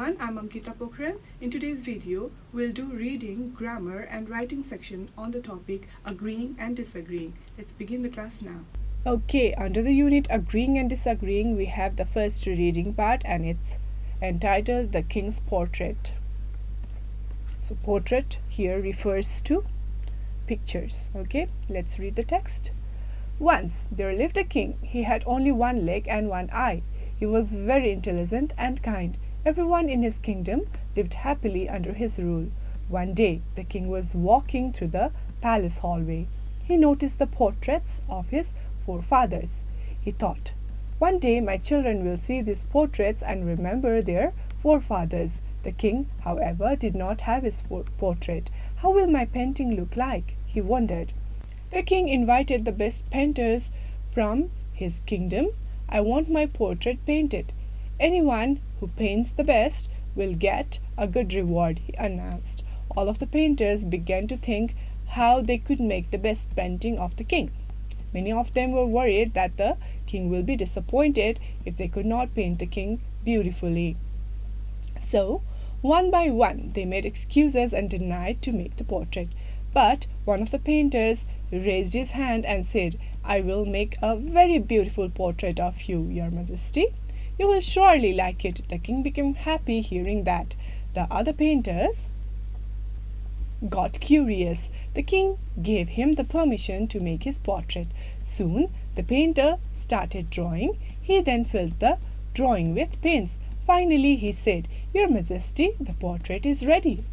everyone, I'm Ankita Pokharel. In today's video, we'll do reading, grammar and writing section on the topic agreeing and disagreeing. Let's begin the class now. Okay, under the unit agreeing and disagreeing, we have the first reading part and it's entitled The King's Portrait. So portrait here refers to pictures. Okay, let's read the text. Once there lived a king. He had only one leg and one eye. He was very intelligent and kind. Everyone in his kingdom lived happily under his rule. One day, the king was walking through the palace hallway. He noticed the portraits of his forefathers. He thought, one day my children will see these portraits and remember their forefathers. The king, however, did not have his portrait. How will my painting look like? He wondered. The king invited the best painters from his kingdom. I want my portrait painted. Anyone who paints the best will get a good reward, he announced. All of the painters began to think how they could make the best painting of the king. Many of them were worried that the king will be disappointed if they could not paint the king beautifully. So, one by one, they made excuses and denied to make the portrait. But one of the painters raised his hand and said, I will make a very beautiful portrait of you, Your Majesty. You will surely like it. The king became happy hearing that. The other painters got curious. The king gave him the permission to make his portrait. Soon, the painter started drawing. He then filled the drawing with paints. Finally, he said, Your Majesty, the portrait is ready.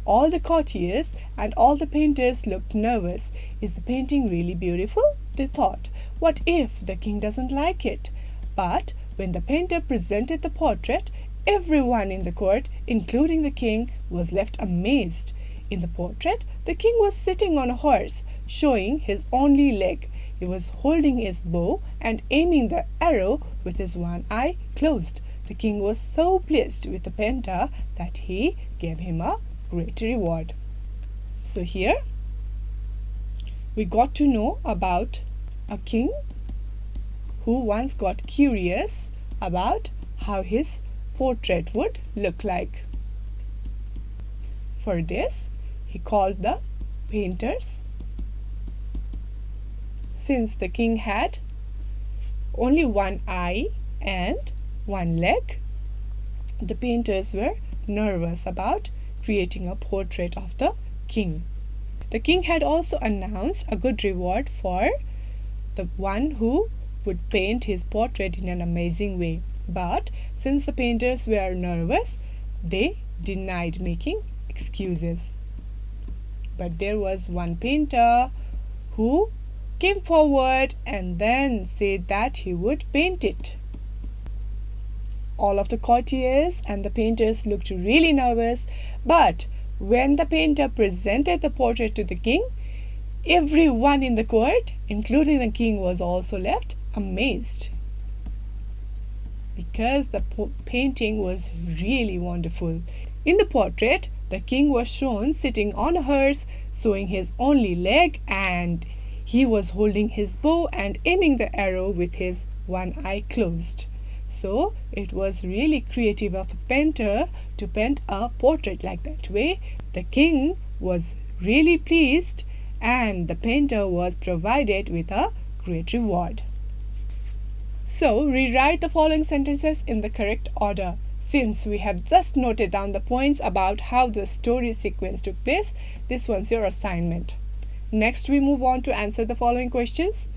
All the courtiers and all the painters looked nervous. Is the painting really beautiful? They thought. What if the king doesn't like it? But when the painter presented the portrait, everyone in the court, including the king, was left amazed. In the portrait, the king was sitting on a horse, showing his only leg. He was holding his bow and aiming the arrow with his one eye closed. The king was so pleased with the painter that he gave him a great reward. So here we got to know about a king who once got curious about how his portrait would look like. For this, he called the painters. Since the king had only one eye and one leg, the painters were nervous about creating a portrait of the king. The king had also announced a good reward for the one who would paint his portrait in an amazing way. But since the painters were nervous, they denied making excuses. But there was one painter who came forward and then said that he would paint it. All of the courtiers and the painters looked really nervous, but when the painter presented the portrait to the king, everyone in the court, including the king, was also left amazed because the painting was really wonderful. In the portrait, the king was shown sitting on a horse, showing his only leg, and he was holding his bow and aiming the arrow with his one eye closed. So it was really creative of the painter to paint a portrait like that way. The king was really pleased and the painter was provided with a great reward. So rewrite the following sentences in the correct order. Since we have just noted down the points about how the story sequence took place, this one's your assignment. Next, we move on to answer the following questions.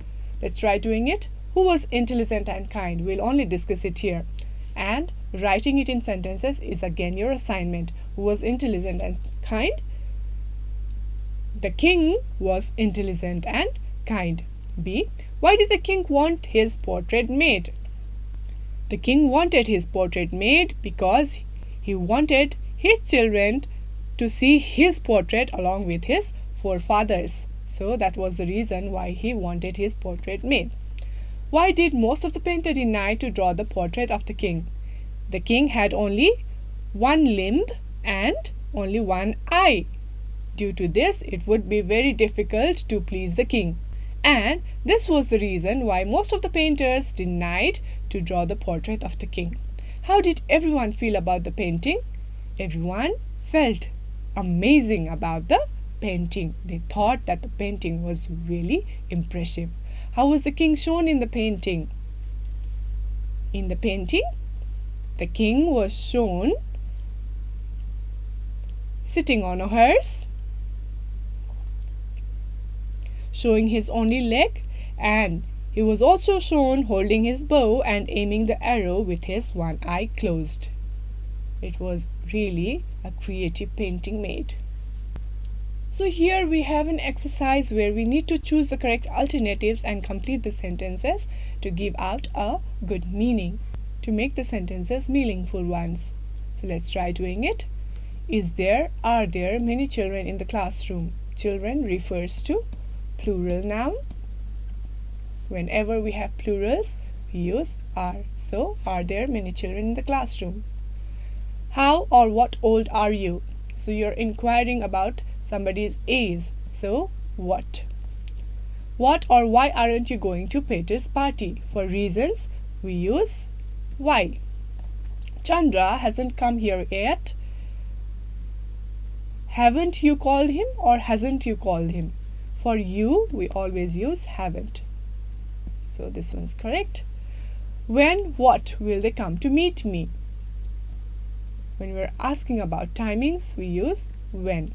Let's try doing it. Who was intelligent and kind? We'll only discuss it here. And writing it in sentences is again your assignment. Who was intelligent and kind? The king was intelligent and kind. B. Why did the king want his portrait made? The king wanted his portrait made because he wanted his children to see his portrait along with his forefathers. So that was the reason why he wanted his portrait made. Why did most of the painters deny to draw the portrait of the king? The king had only one limb and only one eye. Due to this, it would be very difficult to please the king. And this was the reason why most of the painters denied to draw the portrait of the king. How did everyone feel about the painting? Everyone felt amazing about the painting. They thought that the painting was really impressive. How was the king shown in the painting? In the painting, the king was shown sitting on a horse, showing his only leg, and he was also shown holding his bow and aiming the arrow with his one eye closed. It was really a creative painting made. So here we have an exercise where we need to choose the correct alternatives and complete the sentences to give out a good meaning, to make the sentences meaningful ones. So let's try doing it. Are there many children in the classroom? Children refers to plural noun. Whenever we have plurals, we use are. So, are there many children in the classroom? How or what old are you? So, you're inquiring about somebody's age. So, what? What or why aren't you going to Peter's party? For reasons, we use why. Chandra hasn't come here yet. Haven't you called him or hasn't you called him? For you, we always use haven't. So this one's correct. What will they come to meet me? When we're asking about timings, we use when.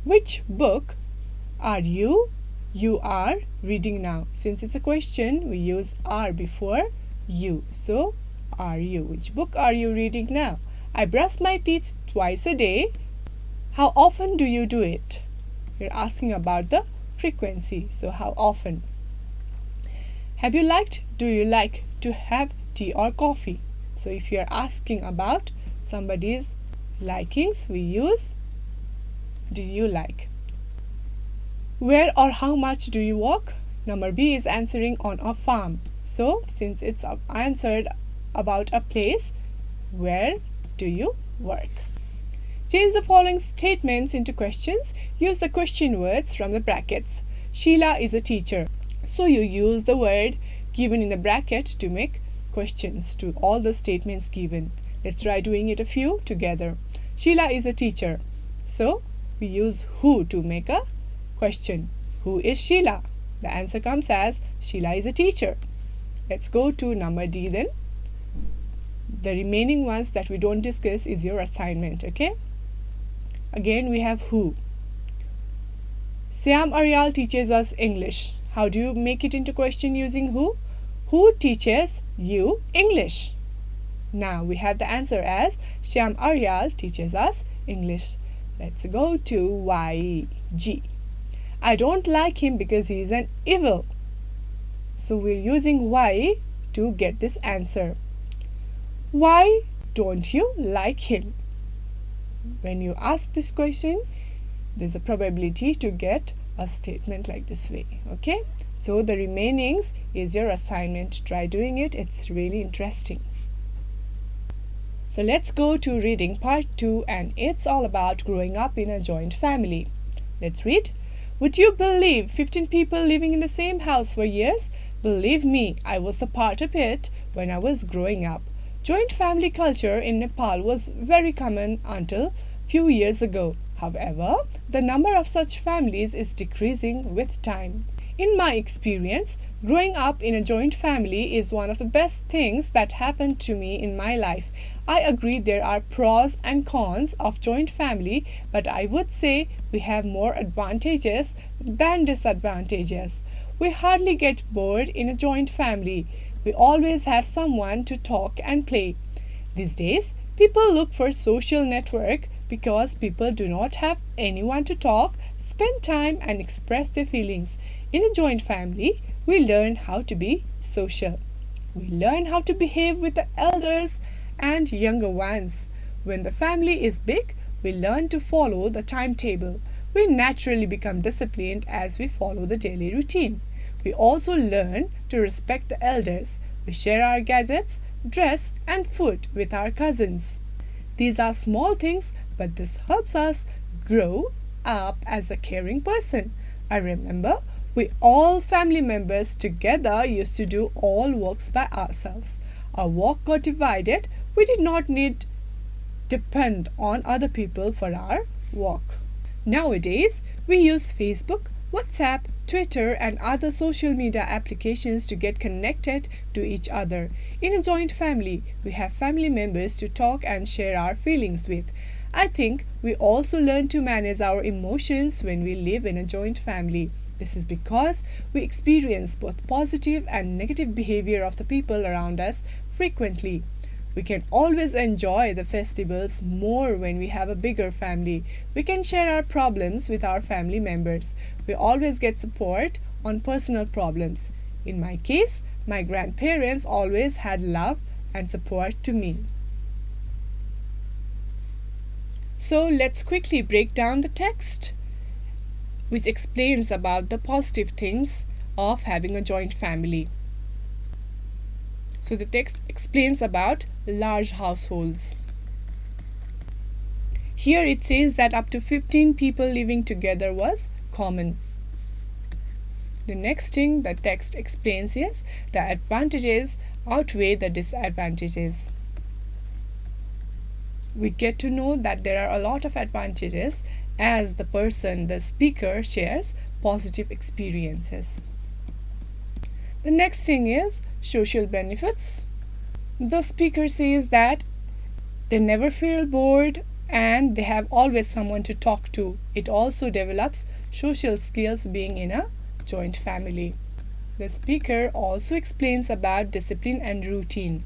Which book are you are reading now? Since it's a question, we use are before you. So, are you? Which book are you reading now? I brush my teeth twice a day. How often do you do it? We're asking about the frequency. So, how often? Do you like to have tea or coffee? So, if you're asking about somebody's likings, we use do you like. Where or how much do you walk? Number B is answering on a farm. So, since it's answered about a place, where do you work? Change the following statements into questions. Use the question words from the brackets. Sheila is a teacher. So you use the word given in the bracket to make questions to all the statements given. Let's try doing it a few together. Sheila is a teacher. So we use who to make a question. Who is Sheila? The answer comes as Sheila is a teacher. Let's go to number D then. The remaining ones that we don't discuss is your assignment, okay? Again, we have who. Syam Aryal teaches us English. How do you make it into question using who? Who teaches you English? Now we have the answer as Syam Aryal teaches us English. Let's go to YG. I don't like him because he is an evil. So we're using why to get this answer. Why don't you like him? When you ask this question, there's a probability to get a statement like this way. Okay? So the remainings is your assignment. Try doing it. It's really interesting. So let's go to reading part 2, and it's all about growing up in a joint family. Let's read. Would you believe 15 people living in the same house for years? Believe me, I was the part of it when I was growing up. Joint family culture in Nepal was very common until few years ago. However, the number of such families is decreasing with time. In my experience, growing up in a joint family is one of the best things that happened to me in my life. I agree there are pros and cons of joint family, but I would say we have more advantages than disadvantages. We hardly get bored in a joint family. We always have someone to talk and play. These days, people look for social network because people do not have anyone to talk, spend time and express their feelings. In a joint family, we learn how to be social. We learn how to behave with the elders and younger ones. When the family is big, we learn to follow the timetable. We naturally become disciplined as we follow the daily routine. We also learn to respect the elders. We share our gadgets, dress, and food with our cousins. These are small things, but this helps us grow up as a caring person. I remember we all family members together used to do all works by ourselves. Our work got divided. We did not need depend on other people for our work. Nowadays, we use Facebook, WhatsApp, Twitter, and other social media applications to get connected to each other. In a joint family, we have family members to talk and share our feelings with. I think we also learn to manage our emotions when we live in a joint family. This is because we experience both positive and negative behavior of the people around us frequently. We can always enjoy the festivals more when we have a bigger family. We can share our problems with our family members. We always get support on personal problems. In my case, my grandparents always had love and support to me. So let's quickly break down the text, which explains about the positive things of having a joint family. So the text explains about large households. Here it says that up to 15 people living together was common. The next thing the text explains is the advantages outweigh the disadvantages. We get to know that there are a lot of advantages as the speaker shares positive experiences. The next thing is social benefits. The speaker says that they never feel bored and they have always someone to talk to. It also develops social skills being in a joint family. The speaker also explains about discipline and routine,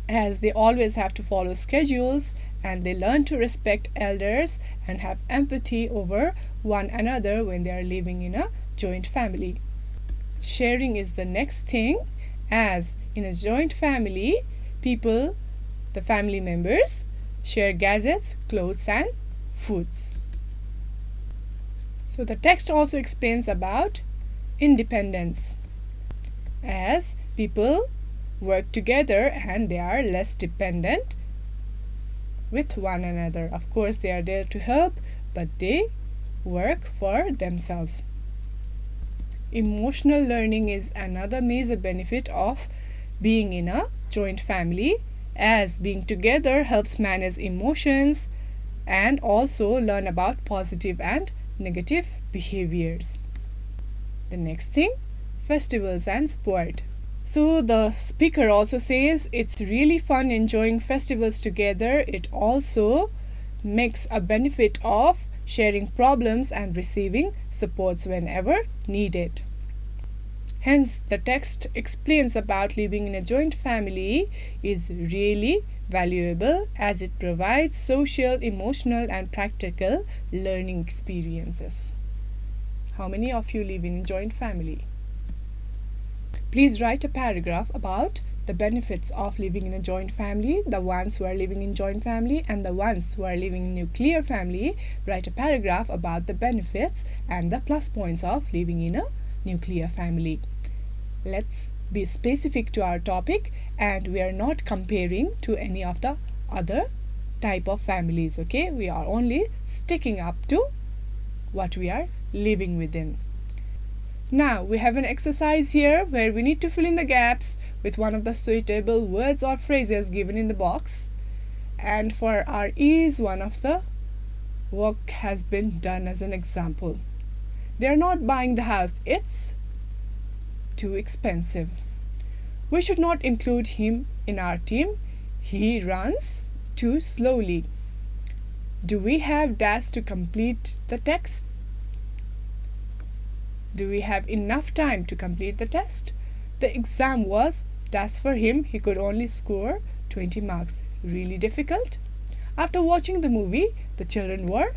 as they always have to follow schedules and they learn to respect elders and have empathy over one another when they are living in a joint family. Sharing is the next thing, as in a joint family, the family members, share gadgets, clothes, and foods. So the text also explains about independence, as people work together and they are less dependent with one another. Of course, they are there to help, but they work for themselves. Emotional learning is another major benefit of being in a joint family, as being together helps manage emotions and also learn about positive and negative behaviors. The next thing, festivals and sport. So the speaker also says it's really fun enjoying festivals together. It also makes a benefit of sharing problems and receiving supports whenever needed. Hence, the text explains about living in a joint family is really valuable, as it provides social, emotional, and practical learning experiences. How many of you live in a joint family? Please write a paragraph about the benefits of living in a joint family, the ones who are living in joint family and the ones who are living in nuclear family. Write a paragraph about the benefits and the plus points of living in a nuclear family. Let's be specific to our topic, and we are not comparing to any of the other type of families, okay? We are only sticking up to what we are living within. Now we have an exercise here where we need to fill in the gaps with one of the suitable words or phrases given in the box, and for our ease, one of the work has been done as an example. They are not buying the house, it's too expensive. We should not include him in our team. He runs too slowly. Do we have dash to complete the text? Do we have enough time to complete the test? The exam was dash for him. He could only score 20 marks. Really difficult. After watching the movie, the children were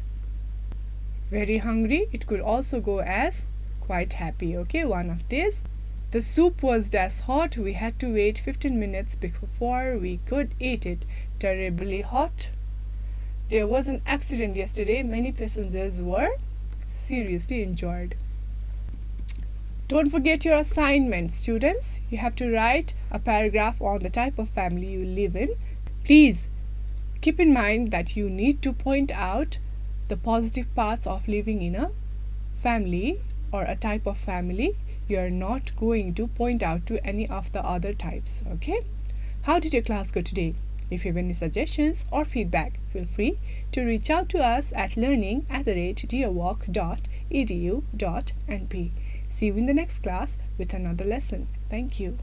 very hungry. It could also go as quite happy. Okay, one of these. The soup was dash hot. We had to wait 15 minutes before we could eat it. Terribly hot. There was an accident yesterday. Many passengers were seriously injured. Don't forget your assignment, students. You have to write a paragraph on the type of family you live in. Please keep in mind that you need to point out the positive parts of living in a family or a type of family. You are not going to point out to any of the other types, okay? How did your class go today? If you have any suggestions or feedback, feel free to reach out to us at learning@dearwalk.edu.np. See you in the next class with another lesson. Thank you.